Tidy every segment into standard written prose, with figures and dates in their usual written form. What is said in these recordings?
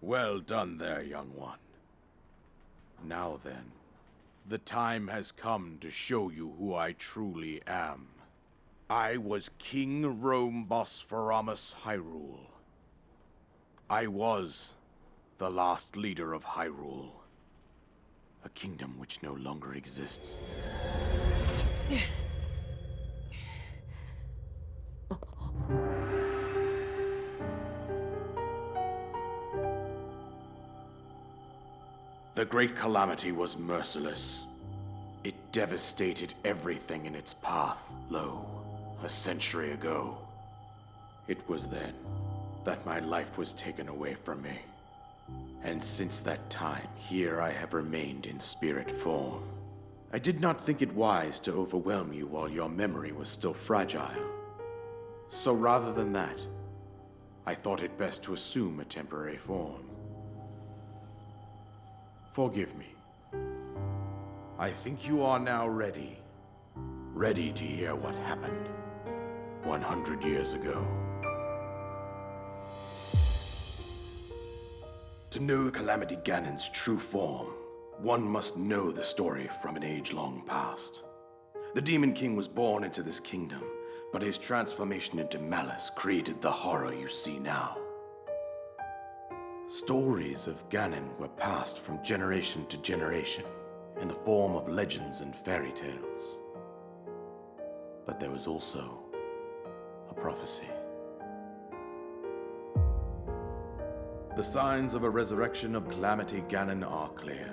Well done there, young one. Now then, the time has come to show you who I truly am. I was King Rhoam Bosphoramus Hyrule. I was the last leader of Hyrule, a kingdom which no longer exists. The Great Calamity was merciless. It devastated everything in its path, a century ago. It was then that my life was taken away from me. And since that time, here I have remained in spirit form. I did not think it wise to overwhelm you while your memory was still fragile. So rather than that, I thought it best to assume a temporary form. Forgive me. I think you are now ready. Ready to hear what happened 100 years ago. To know Calamity Ganon's true form, one must know the story from an age-long past. The Demon King was born into this kingdom, but his transformation into malice created the horror you see now. Stories of Ganon were passed from generation to generation in the form of legends and fairy tales. But there was also a prophecy. The signs of a resurrection of Calamity Ganon are clear,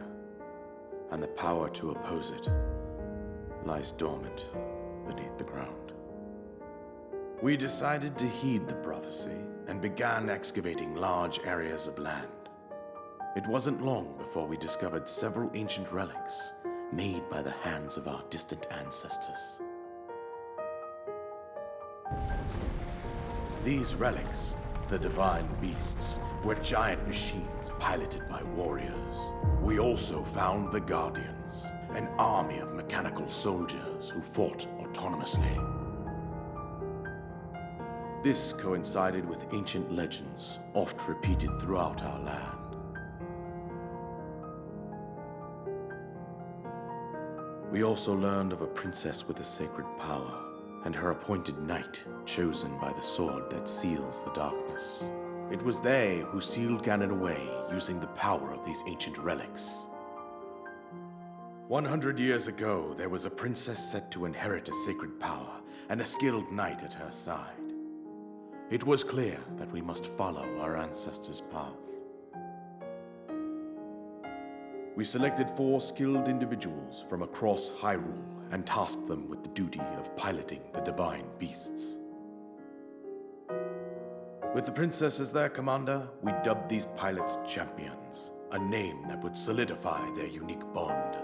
and the power to oppose it lies dormant beneath the ground. We decided to heed the prophecy and began excavating large areas of land. It wasn't long before we discovered several ancient relics made by the hands of our distant ancestors. These relics, the divine beasts, were giant machines piloted by warriors. We also found the Guardians, an army of mechanical soldiers who fought autonomously. This coincided with ancient legends, oft repeated throughout our land. We also learned of a princess with a sacred power, and her appointed knight, chosen by the sword that seals the darkness. It was they who sealed Ganon away using the power of these ancient relics. 100 years ago, there was a princess set to inherit a sacred power, and a skilled knight at her side. It was clear that we must follow our ancestors' path. We selected 4 skilled individuals from across Hyrule and tasked them with the duty of piloting the divine beasts. With the princess as their commander, we dubbed these pilots champions, a name that would solidify their unique bond.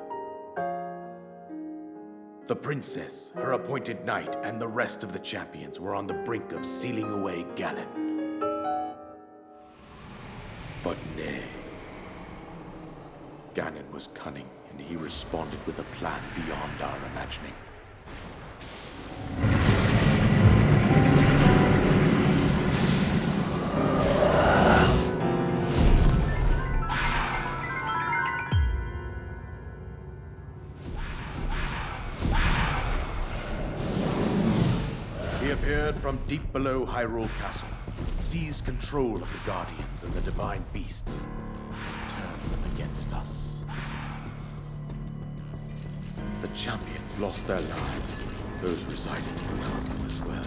The princess, her appointed knight, and the rest of the champions were on the brink of sealing away Ganon. But nay. Ganon was cunning, and he responded with a plan beyond our imagining. He appeared appeared from deep below Hyrule Castle, seized control of the Guardians and the Divine Beasts, and turned them against us. The champions lost their lives, those residing in the castle as well.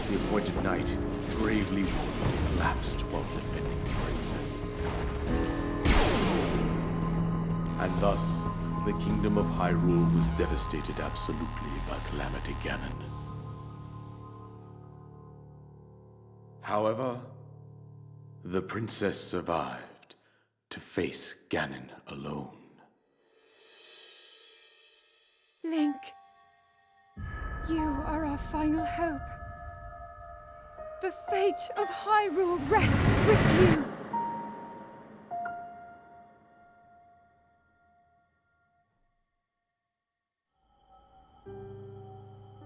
The appointed knight, gravely wounded, collapsed while defending the princess. And thus, the kingdom of Hyrule was devastated absolutely by Calamity Ganon. However, the princess survived to face Ganon alone. Link, you are our final hope. The fate of Hyrule rests with you.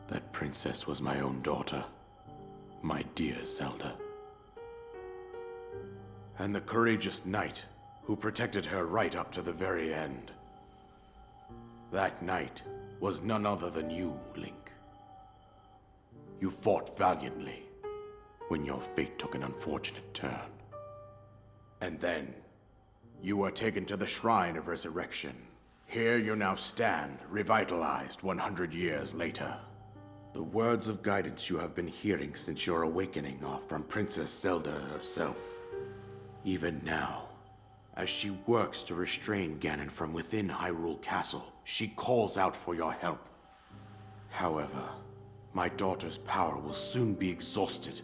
That princess was my own daughter, my dear Zelda. And the courageous knight who protected her right up to the very end. That knight was none other than you, Link. You fought valiantly when your fate took an unfortunate turn. And then, you were taken to the Shrine of Resurrection. Here you now stand, revitalized 100 years later. The words of guidance you have been hearing since your awakening are from Princess Zelda herself. Even now, as she works to restrain Ganon from within Hyrule Castle, she calls out for your help. However, my daughter's power will soon be exhausted.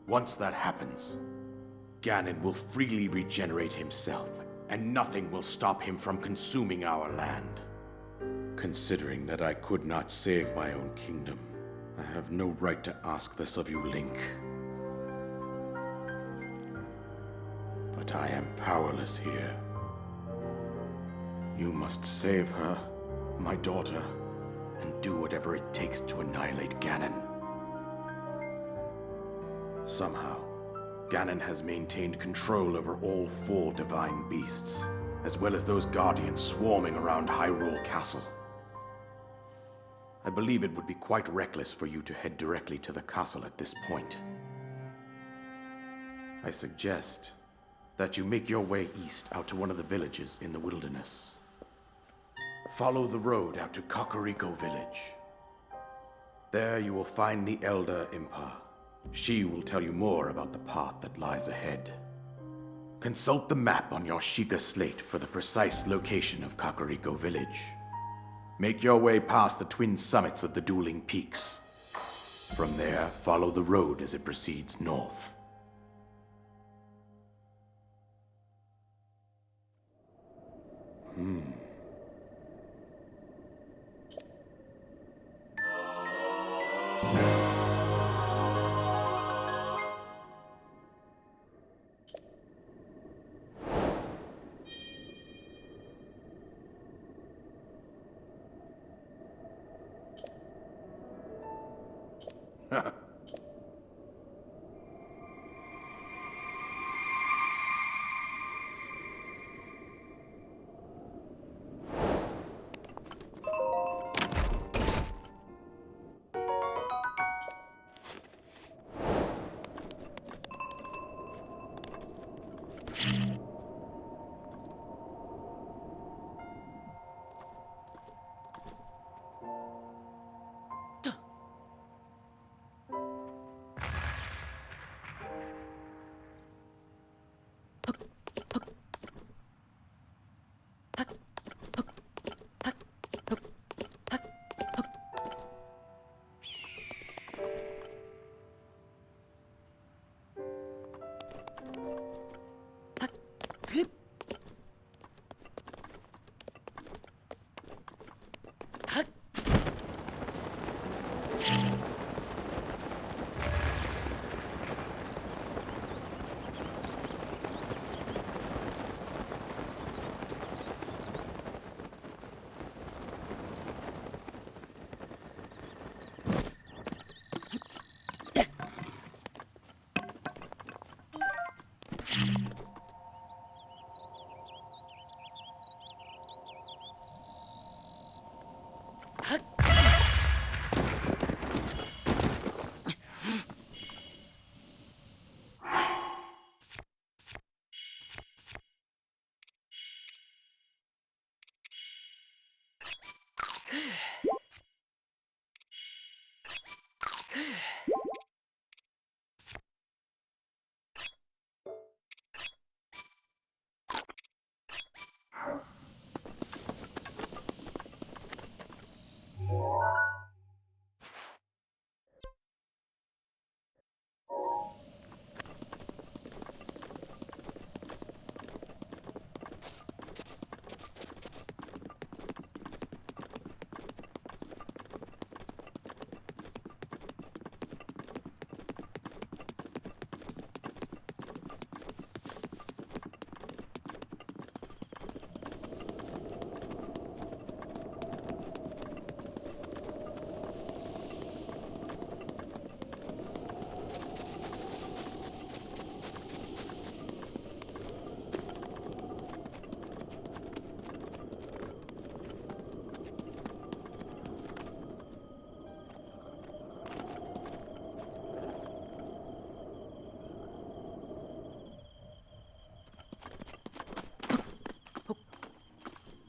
Once that happens, Ganon will freely regenerate himself, and nothing will stop him from consuming our land. Considering that I could not save my own kingdom, I have no right to ask this of you, Link. But I am powerless here. You must save her, my daughter, and do whatever it takes to annihilate Ganon. Somehow, Ganon has maintained control over all 4 divine beasts, as well as those guardians swarming around Hyrule Castle. I believe it would be quite reckless for you to head directly to the castle at this point. I suggest that you make your way east out to one of the villages in the wilderness. Follow the road out to Kakariko Village. There you will find the Elder Impa. She will tell you more about the path that lies ahead. Consult the map on your Sheikah slate for the precise location of Kakariko Village. Make your way past the twin summits of the dueling peaks. From there, follow the road as it proceeds north.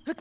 Huh.